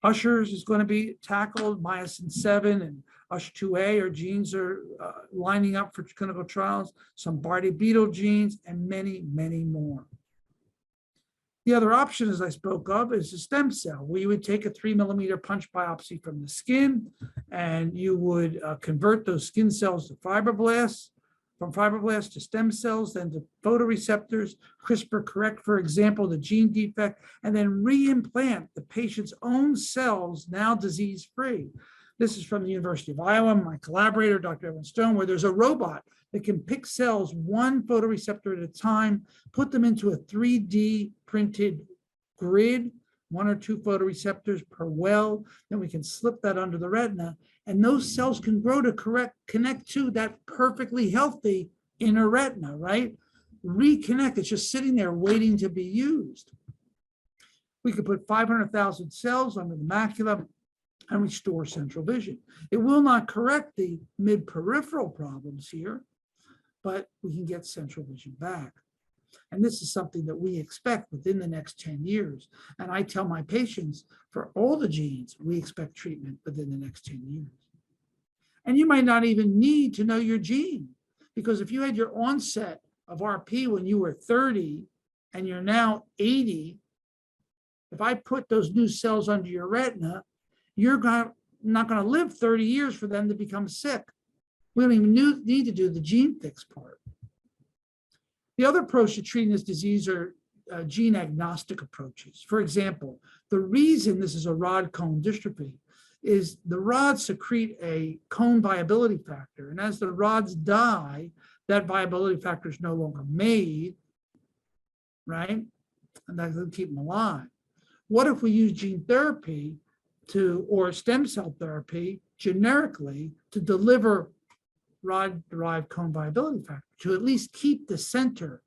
Usher's is going to be tackled, myosin 7 and USH2A are genes are lining up for clinical trials, some Bardet-Biedl genes, and many, many more. The other option, as I spoke of, is a stem cell, where you would take a 3 millimeter punch biopsy from the skin, and you would convert those skin cells to fibroblasts, from fibroblasts to stem cells, then to photoreceptors, CRISPR correct, for example, the gene defect, and then reimplant the patient's own cells, now disease-free. This is from the University of Iowa, my collaborator, Dr. Evan Stone, where there's a robot that can pick cells one photoreceptor at a time, put them into a 3D printed grid, 1 or 2 photoreceptors per well, then we can slip that under the retina, and those cells can grow to connect to that perfectly healthy inner retina, right? Reconnect, it's just sitting there waiting to be used. We could put 500,000 cells under the macula and restore central vision. It will not correct the mid-peripheral problems here, but we can get central vision back. And this is something that we expect within the next 10 years. And I tell my patients, for all the genes, we expect treatment within the next 10 years. And you might not even need to know your gene, because if you had your onset of RP when you were 30 and you're now 80, if I put those new cells under your retina, you're not going to live 30 years for them to become sick. We don't even need to do the gene fix part. The other approach to treating this disease are gene agnostic approaches. For example, the reason this is a rod cone dystrophy is the rods secrete a cone viability factor. And as the rods die, that viability factor is no longer made, right? And that doesn't keep them alive. What if we use gene therapy or stem cell therapy generically to deliver rod-derived cone viability factor to at least keep the center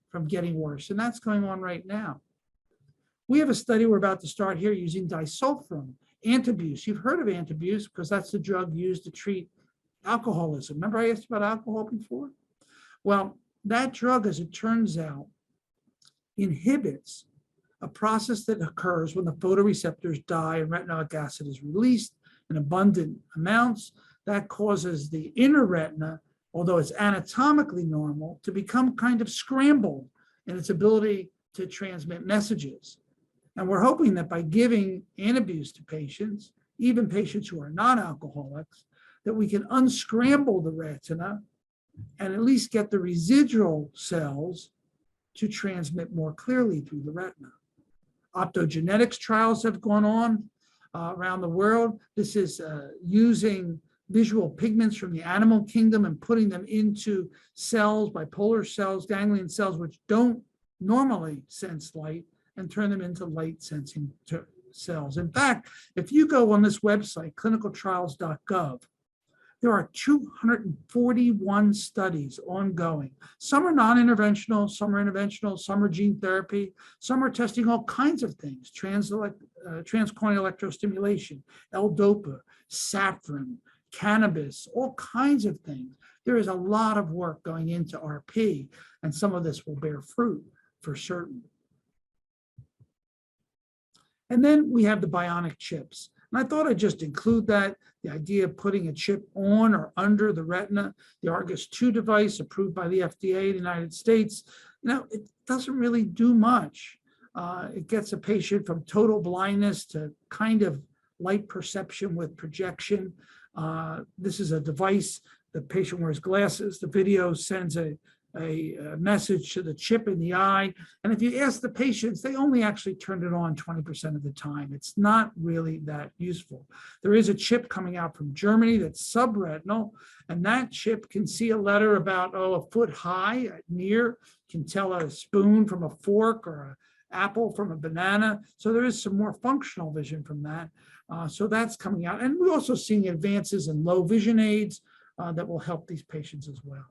from getting worse? And that's going on right now. We have a study we're about to start here using disulfiram, antabuse. You've heard of antabuse because that's the drug used to treat alcoholism. Remember I asked about alcohol before? Well, that drug, as it turns out, inhibits a process that occurs when the photoreceptors die and retinoic acid is released in abundant amounts. That causes the inner retina, although it's anatomically normal, to become kind of scrambled in its ability to transmit messages. And we're hoping that by giving antabuse to patients, even patients who are non-alcoholics, that we can unscramble the retina and at least get the residual cells to transmit more clearly through the retina. Optogenetics trials have gone on around the world. This is using visual pigments from the animal kingdom and putting them into cells, bipolar cells, ganglion cells, which don't normally sense light, and turn them into light sensing cells. In fact, if you go on this website, clinicaltrials.gov, there are 241 studies ongoing. Some are non-interventional, some are interventional, some are gene therapy, some are testing all kinds of things, transcorneal electrostimulation, L-DOPA, saffron, cannabis, all kinds of things. There is a lot of work going into RP, and some of this will bear fruit for certain. And then we have the bionic chips. And I thought I'd just include that, the idea of putting a chip on or under the retina, the Argus 2 device approved by the FDA in the United States. It doesn't really do much. It gets a patient from total blindness to kind of light perception with projection. This is a device, the patient wears glasses, the video sends a message to the chip in the eye. And if you ask the patients, they only actually turned it on 20% of the time. It's not really that useful. There is a chip coming out from Germany that's subretinal, and that chip can see a letter about, a foot high, near, can tell a spoon from a fork or an apple from a banana. So there is some more functional vision from that. So that's coming out. And we're also seeing advances in low vision aids that will help these patients as well.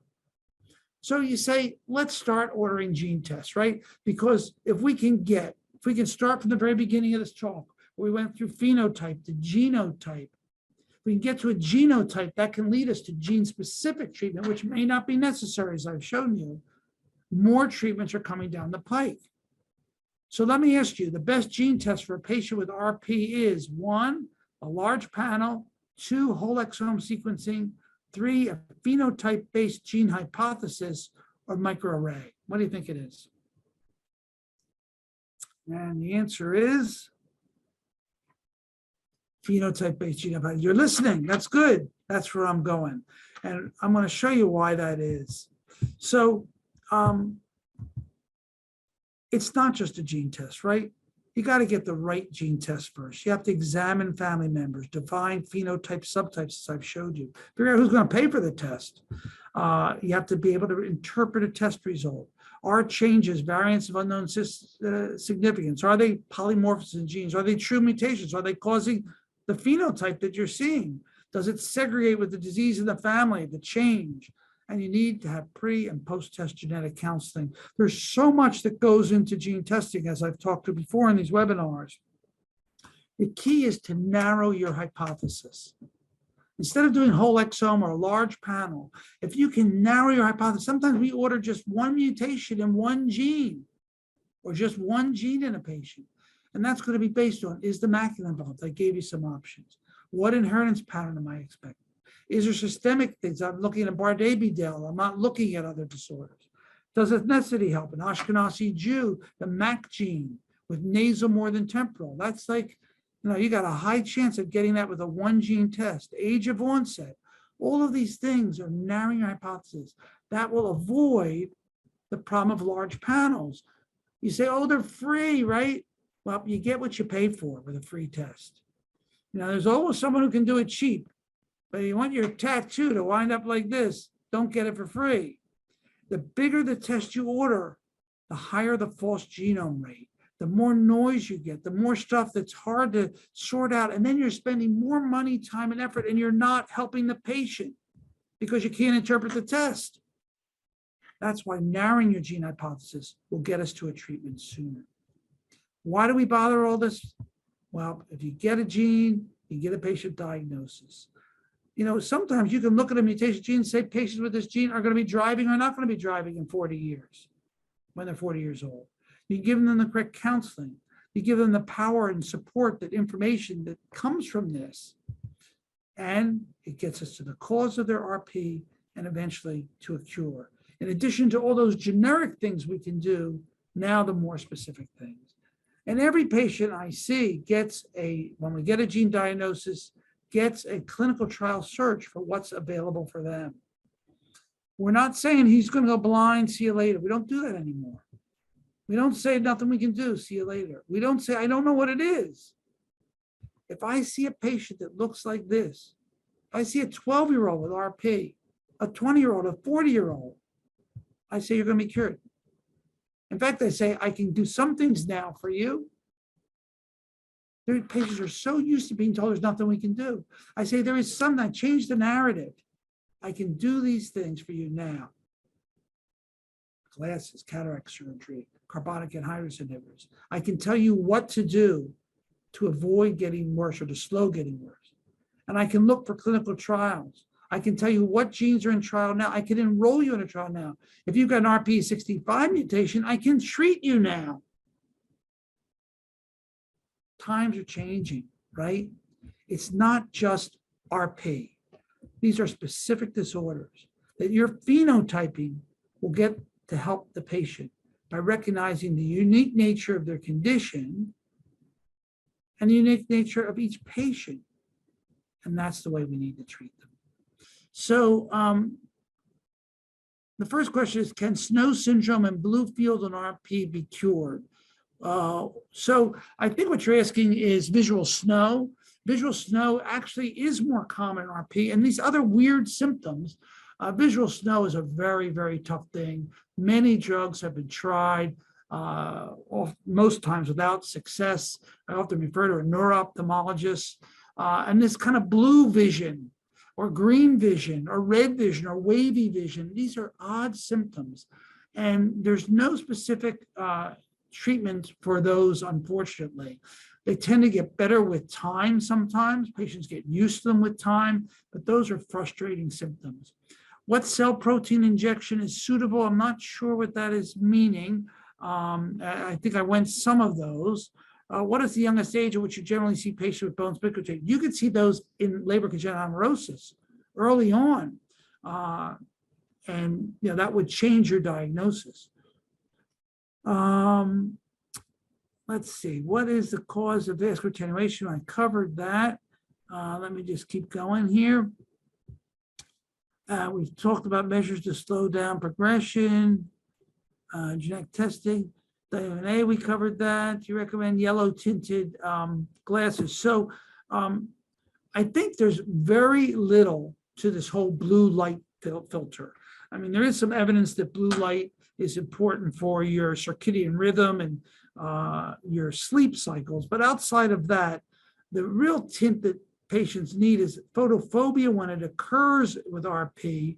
So you say, let's start ordering gene tests, right? Because if we can start from the very beginning of this talk, where we went through phenotype to genotype, we can get to a genotype that can lead us to gene-specific treatment, which may not be necessary, as I've shown you. More treatments are coming down the pike. So let me ask you, the best gene test for a patient with RP is 1, a large panel, 2, whole exome sequencing, 3, a phenotype-based gene hypothesis, or microarray. What do you think it is? And the answer is phenotype-based gene hypothesis. You're listening. That's good. That's where I'm going. And I'm going to show you why that is. So it's not just a gene test, right? You got to get the right gene test first. You have to examine family members, define phenotype subtypes, as I've showed you. Figure out who's going to pay for the test. You have to be able to interpret a test result. Are changes, variants of unknown significance? Are they polymorphisms in genes? Are they true mutations? Are they causing the phenotype that you're seeing? Does it segregate with the disease in the family, the change? And you need to have pre and post-test genetic counseling. There's so much that goes into gene testing, as I've talked to before in these webinars. The key is to narrow your hypothesis. Instead of doing whole exome or a large panel, if you can narrow your hypothesis, sometimes we order just one mutation in one gene, or just one gene in a patient. And that's going to be based on, is the macula involved? I gave you some options. What inheritance pattern am I expecting? Is there systemic things? I'm looking at Bardet-Biedl. I'm not looking at other disorders. Does ethnicity help? An Ashkenazi Jew, the MAC gene with nasal more than temporal. That's like, you got a high chance of getting that with a one gene test. Age of onset. All of these things are narrowing your hypothesis. That will avoid the problem of large panels. You say, they're free, right? Well, you get what you pay for with a free test. There's always someone who can do it cheap. But you want your tattoo to wind up like this, don't get it for free. The bigger the test you order, the higher the false genome rate, the more noise you get, the more stuff that's hard to sort out. And then you're spending more money, time, and effort, and you're not helping the patient because you can't interpret the test. That's why narrowing your gene hypothesis will get us to a treatment sooner. Why do we bother all this? Well, if you get a gene, you get a patient diagnosis. Sometimes you can look at a mutation gene and say patients with this gene are going to be driving or not going to be driving in 40 years when they're 40 years old. You give them the correct counseling. You give them the power and support, that information that comes from this. And it gets us to the cause of their RP and eventually to a cure. In addition to all those generic things we can do, now the more specific things. And every patient I see gets when we get a gene diagnosis, gets a clinical trial search for what's available for them. We're not saying he's going to go blind, see you later. We don't do that anymore. We don't say nothing we can do, see you later. We don't say, I don't know what it is. If I see a patient that looks like this, if I see a 12-year-old with RP, a 20-year-old, a 40-year-old, I say you're going to be cured. In fact, I say, I can do some things now for you. Their patients are so used to being told there's nothing we can do. I say, there is something, I change the narrative. I can do these things for you now. Glasses, cataract surgery, carbonic anhydrase inhibitors. I can tell you what to do to avoid getting worse or to slow getting worse. And I can look for clinical trials. I can tell you what genes are in trial now. I can enroll you in a trial now. If you've got an RPE65 mutation, I can treat you now. Times are changing, right? It's not just RP. These are specific disorders that your phenotyping will get to help the patient by recognizing the unique nature of their condition and the unique nature of each patient. And that's the way we need to treat them. So the first question is, can snow syndrome and blue field and RP be cured? So I think what you're asking is visual snow. Visual snow actually is more common in RP, and these other weird symptoms. Visual snow is a very, very tough thing. Many drugs have been tried, most times without success. I often refer to a neuro-ophthalmologist. And this kind of blue vision or green vision or red vision or wavy vision, these are odd symptoms. And there's no specific treatment for those, unfortunately. They tend to get better with time sometimes. Patients get used to them with time, but those are frustrating symptoms. What cell protein injection is suitable? I'm not sure what that is meaning. I think I went some of those. What is the youngest age at which you generally see patients with bone spiculature? You could see those in labor congenital amaurosis early on. And that would change your diagnosis. Let's see, what is the cause of vascular attenuation? I covered that. Let me just keep going here. We've talked about measures to slow down progression, genetic testing. Vitamin A, we covered that. You recommend yellow tinted glasses. So I think there's very little to this whole blue light filter. I mean, there is some evidence that blue light is important for your circadian rhythm and your sleep cycles. But outside of that, the real tint that patients need is photophobia when it occurs with RP.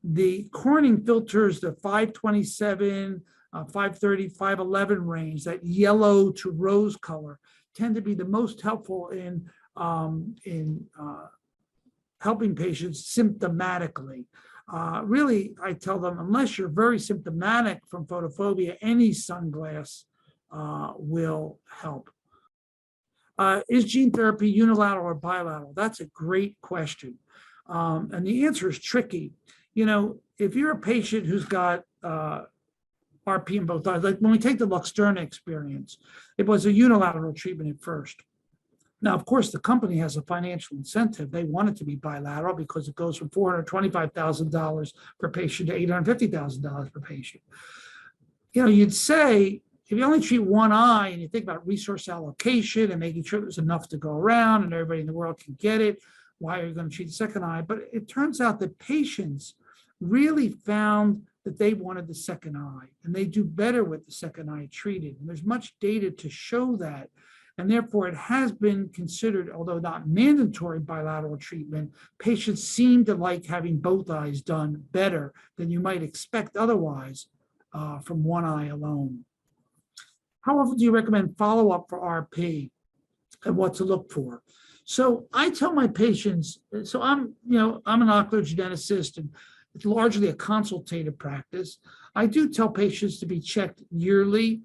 The Corning filters, the 527, 530, 511 range, that yellow to rose color, tend to be the most helpful in helping patients symptomatically. Really, I tell them, unless you're very symptomatic from photophobia, any sunglass will help. Is gene therapy unilateral or bilateral? That's a great question. And the answer is tricky. If you're a patient who's got RP in both eyes, like when we take the Luxturna experience, it was a unilateral treatment at first. Now, of course, the company has a financial incentive. They want it to be bilateral because it goes from $425,000 per patient to $850,000 per patient. You'd say, if you only treat one eye and you think about resource allocation and making sure there's enough to go around and everybody in the world can get it, why are you going to treat the second eye? But it turns out that patients really found that they wanted the second eye, and they do better with the second eye treated. And there's much data to show that. And therefore, it has been considered, although not mandatory bilateral treatment, patients seem to like having both eyes done better than you might expect otherwise from one eye alone. How often do you recommend follow-up for RP and what to look for? So I tell my patients, so I'm an ocular geneticist, and It's largely a consultative practice. I do tell patients to be checked yearly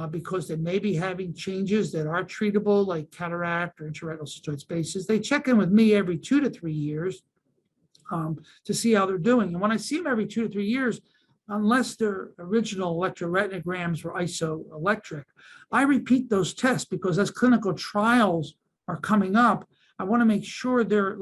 because they may be having changes that are treatable, like cataract or intraretinal cystoid spaces. They check in with me every 2 to 3 years to see how they're doing. And when I see them every 2 to 3 years, unless their original electroretinograms were isoelectric, I repeat those tests because as clinical trials are coming up, I want to make sure they're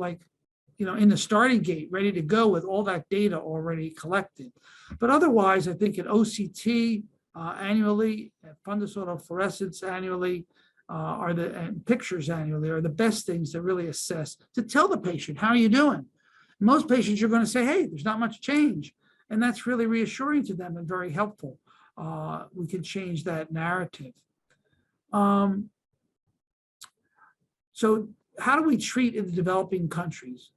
in the starting gate, ready to go with all that data already collected. But otherwise, I think an OCT annually, fundus autofluorescence annually, and pictures annually are the best things to really assess, to tell the patient, how are you doing? Most patients, you're going to say, hey, there's not much change. And that's really reassuring to them and very helpful. We can change that narrative. So how do we treat in the developing countries?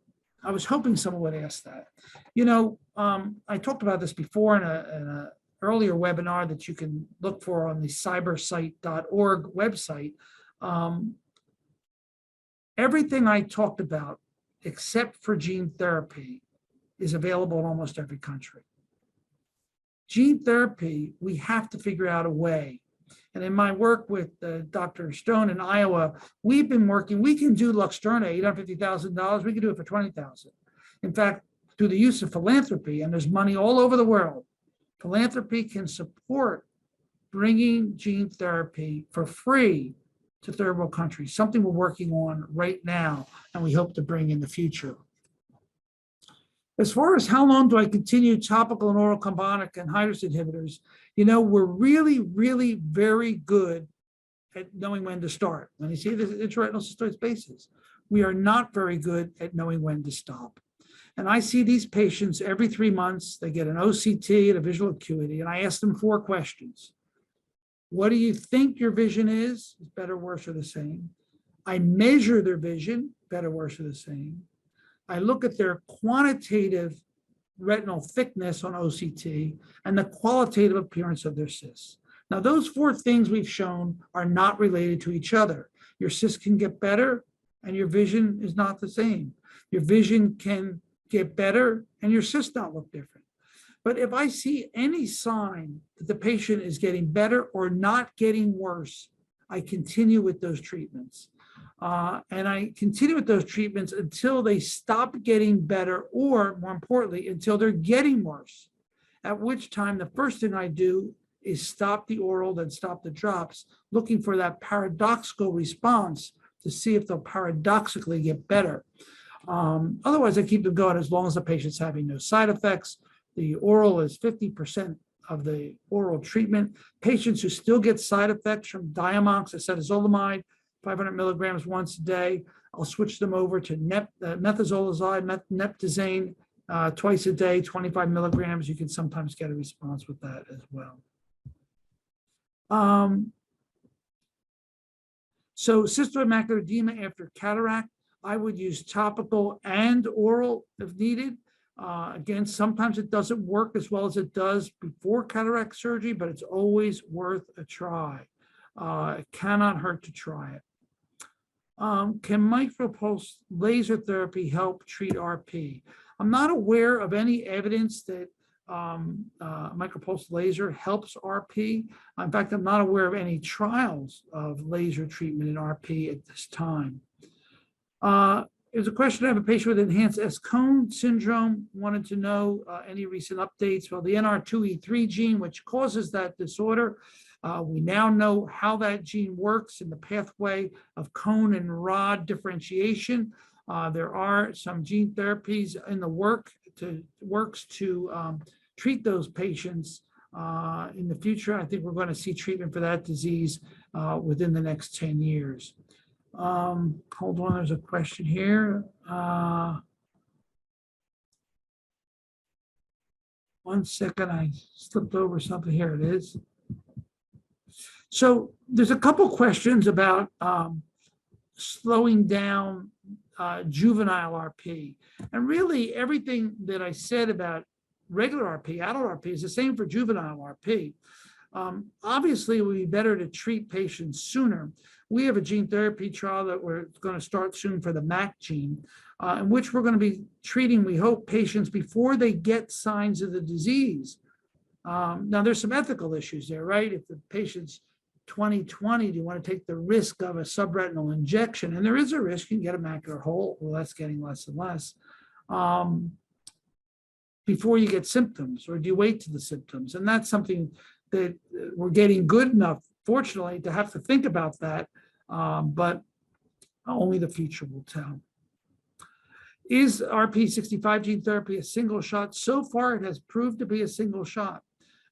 I was hoping someone would ask that. I talked about this before in an earlier webinar that you can look for on the cybersight.org website. Everything I talked about, except for gene therapy, is available in almost every country. Gene therapy, we have to figure out a way. And in my work with Dr. Stone in Iowa, we've been working, we can do Luxturna, $850,000, we can do it for $20,000. In fact, through the use of philanthropy, and there's money all over the world, philanthropy can support bringing gene therapy for free to third world countries, something we're working on right now, and we hope to bring in the future. As far as how long do I continue topical and oral combonic anhydrase inhibitors, we're really, really very good at knowing when to start. When you see the intraretinal cystoid spaces, we are not very good at knowing when to stop. And I see these patients every 3 months. They get an OCT and a visual acuity, and I ask them 4 questions. What do you think your vision is? Is better, worse, or the same? I measure their vision, better, worse, or the same. I look at their quantitative retinal thickness on OCT and the qualitative appearance of their cysts. Now, those 4 things we've shown are not related to each other. Your cysts can get better and your vision is not the same. Your vision can get better and your cysts not look different. But if I see any sign that the patient is getting better or not getting worse, I continue with those treatments. And I continue with those treatments until they stop getting better, or more importantly, until they're getting worse. At which time, the first thing I do is stop the oral, then stop the drops, looking for that paradoxical response to see if they'll paradoxically get better. Otherwise, I keep them going as long as the patient's having no side effects. The oral is 50% of the oral treatment. Patients who still get side effects from Diamox, acetazolamide, 500 milligrams once a day, I'll switch them over to methazolazide, neptazane twice a day, 25 milligrams. You can sometimes get a response with that as well. So cystoid macular edema after cataract, I would use topical and oral if needed. Again, sometimes it doesn't work as well as it does before cataract surgery, but it's always worth a try. It cannot hurt to try it. Can micropulse laser therapy help treat RP? I'm not aware of any evidence that micropulse laser helps RP. In fact, I'm not aware of any trials of laser treatment in RP at this time. There's a question. I have a patient with enhanced S-cone syndrome, wanted to know any recent updates. Well, the NR2E3 gene, which causes that disorder, we now know how that gene works in the pathway of cone and rod differentiation. There are some gene therapies in the works to treat those patients in the future. I think we're going to see treatment for that disease within the next 10 years. Hold on, there's a question here. 1 second, I slipped over something. Here it is. So there's a couple questions about slowing down juvenile RP. And really everything that I said about regular RP, adult RP, is the same for juvenile RP. Obviously, it would be better to treat patients sooner. we have a gene therapy trial that we're going to start soon for the MAC gene, in which we're going to be treating, we hope, patients before they get signs of the disease. Now, there's some ethical issues there, right? If the patient's 20/20, do you want to take the risk of a subretinal injection? And there is a risk, you can get a macular hole. Well, that's getting less and less. Before you get symptoms, or do you wait to the symptoms? And that's something that we're getting good enough, fortunately, to have to think about that, but only the future will tell. Is RP65 gene therapy a single shot? So far, it has proved to be a single shot.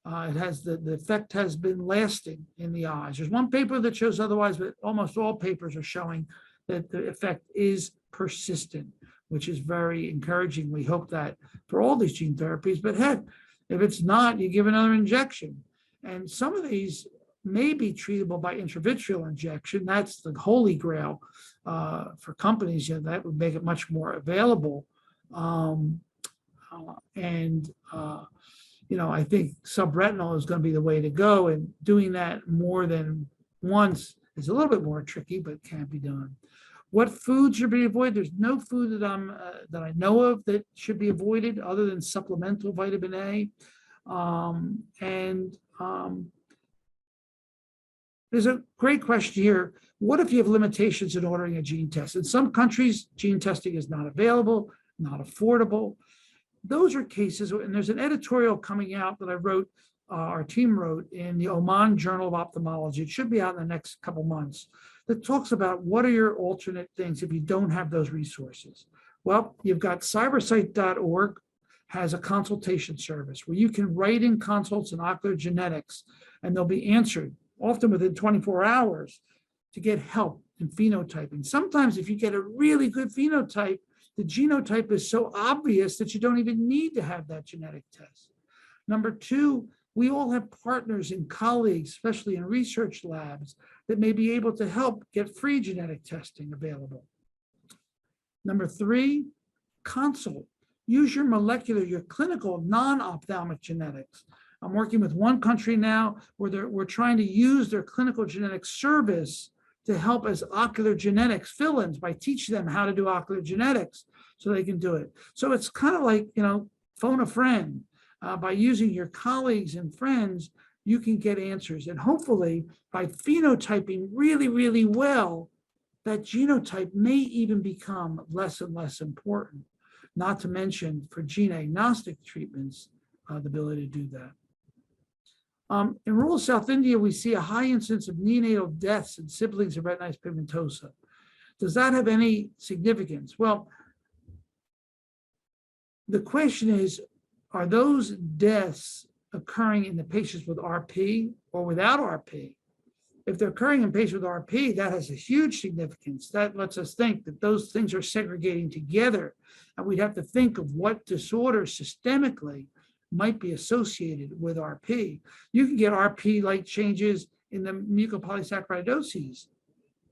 It has the effect has been lasting in the eyes. There's one paper that shows otherwise, but almost all papers are showing that the effect is persistent, which is very encouraging. We hope that for all these gene therapies, but heck, if it's not, you give another injection. And some of these may be treatable by intravitreal injection. That's the holy grail for companies. You know, that would make it much more available. You know, I think subretinal is going to be the way to go, and doing that more than once is a little bit more tricky, but can be done. What foods should be avoided? There's no food that I know of that should be avoided other than supplemental vitamin A. There's a great question here. What if you have limitations in ordering a gene test? In some countries, gene testing is not available, not affordable. Those are cases, and there's an editorial coming out that I wrote, our team wrote in the Oman Journal of Ophthalmology. It should be out in the next couple months, that talks about what are your alternate things if you don't have those resources. Well, you've got cybersight.org has a consultation service where you can write in consults in ocular genetics, and they'll be answered often within 24 hours to get help in phenotyping. Sometimes if you get a really good phenotype, the genotype is so obvious that you don't even need to have that genetic test. Number two, we all have partners and colleagues, especially in research labs, that may be able to help get free genetic testing available. Number three, consult. Use your molecular, your clinical non-ophthalmic genetics. I'm working with one country now where we're trying to use their clinical genetics service to help as ocular genetics fill-ins by teaching them how to do ocular genetics so they can do it. So it's kind of like, you know, phone a friend. By using your colleagues and friends, you can get answers. And hopefully by phenotyping really, really well, that genotype may even become less and less important, not to mention for gene agnostic treatments, the ability to do that. In rural South India, we see a high incidence of neonatal deaths in siblings of retinitis pigmentosa. Does that have any significance? Well, the question is, are those deaths occurring in the patients with RP or without RP? If they're occurring in patients with RP, that has a huge significance. That lets us think that those things are segregating together. And we'd have to think of what disorders systemically might be associated with RP. You can get RP-like changes in the mucopolysaccharidoses.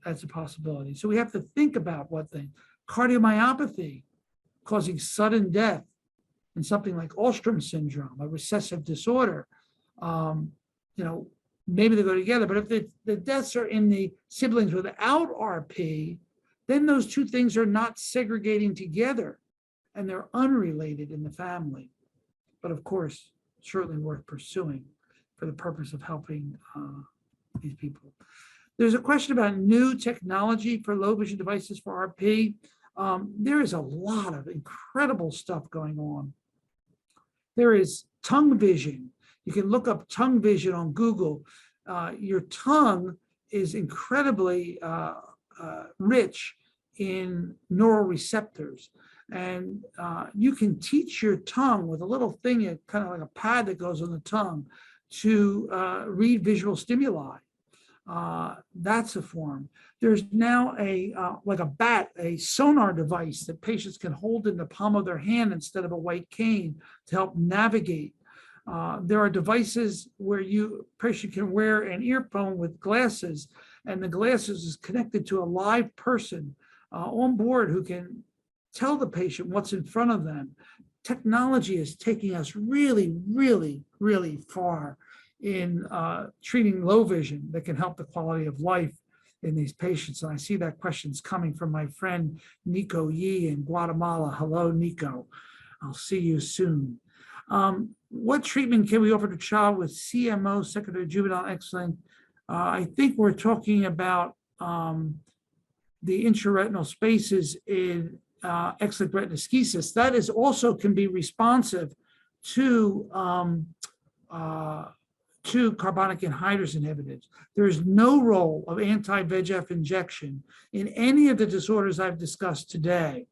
That's a possibility. So we have to think about what thing. Cardiomyopathy causing sudden death in something like Alström syndrome, a recessive disorder. You know, maybe they go together, but if the deaths are in the siblings without RP, then those two things are not segregating together and they're unrelated in the family. But of course, certainly worth pursuing for the purpose of helping these people. There's a question about new technology for low vision devices for RP. There is a lot of incredible stuff going on. There is tongue vision. You can look up tongue vision on Google. Your tongue is incredibly rich in neural receptors. And you can teach your tongue with a little thing, kind of like a pad that goes on the tongue, to read visual stimuli. That's a form. There's now like a bat, a sonar device that patients can hold in the palm of their hand instead of a white cane to help navigate. There are devices where patient can wear an earphone with glasses, and the glasses is connected to a live person on board who can tell the patient what's in front of them. Technology is taking us really, really, really far in treating low vision that can help the quality of life in these patients. And I see that question's coming from my friend Nico Yi in Guatemala. Hello, Nico. I'll see you soon. What treatment can we offer to child with CMO, secondary juvenile X-linked? I think we're talking about the intraretinal spaces in X-linked retinoschisis. That is also can be responsive to carbonic anhydrase inhibitors. There is no role of anti-VEGF injection in any of the disorders I've discussed today.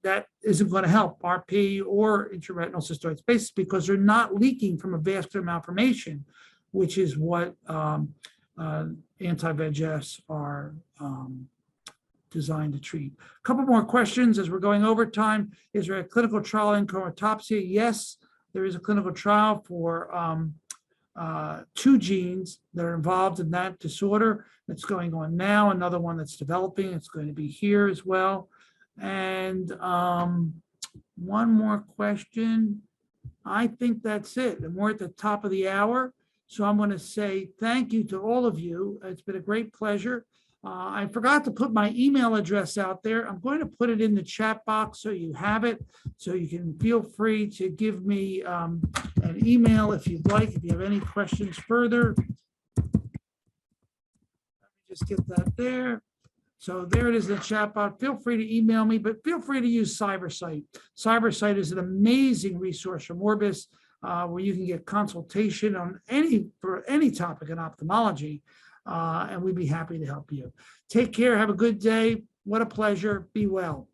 That isn't going to help RP or intraretinal cystoid spaces because they're not leaking from a vascular malformation, which is what anti-VEGFs are designed to treat. A couple more questions as we're going over time. Is there a clinical trial in chromatopsia? Yes, there is a clinical trial for 2 genes that are involved in that disorder that's going on now. Another one that's developing. It's going to be here as well. And one more question. I think that's it. And we're at the top of the hour. So I'm going to say thank you to all of you. It's been a great pleasure. I forgot to put my email address out there. I'm going to put it in the chat box so you have it. So you can feel free to give me an email if you'd like, if you have any questions further. Let me just get that there. So there it is in the chat box. Feel free to email me, but feel free to use CyberSight. CyberSight is an amazing resource from Orbis where you can get consultation on for any topic in ophthalmology, and we'd be happy to help you. Take care. Have a good day. What a pleasure. Be well.